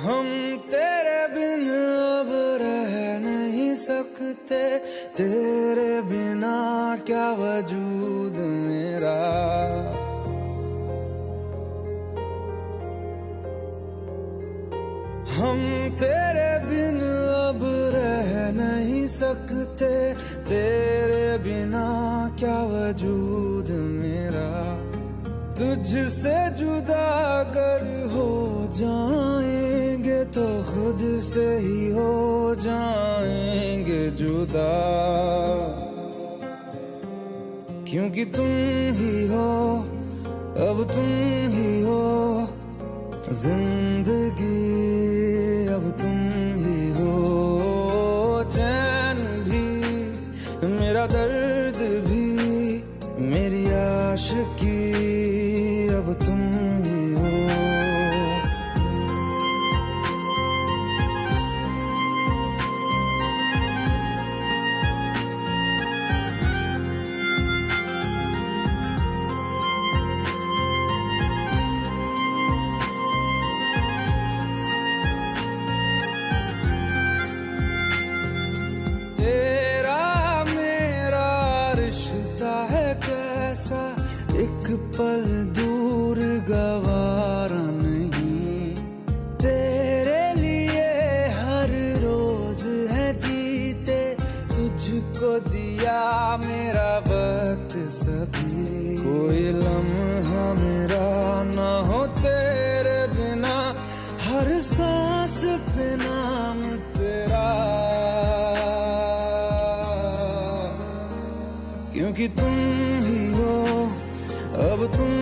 हम तेरे बिन अब रह नहीं सकते, तेरे बिना क्या वजूद मेरा। हम तेरे बिन अब रह नहीं सकते, तेरे बिना क्या वजूद मेरा। तुझसे जुदा अगर हो जाएंगे तो खुद से ही हो जाएंगे जुदा, क्योंकि तुम ही हो, अब तुम ही हो जिंदगी, अब तुम ही हो। चैन भी, मेरा दर्द भी, मेरी आशिकी, अब तुम ही हो। एक पल दूर गवारा नहीं, तेरे लिए हर रोज है जीते, तुझको दिया मेरा वक्त सभी। कोई लम्हा मेरा ना हो तेरे बिना, हर सांस पे नाम तेरा, क्योंकि तुम ही हो, अब तुम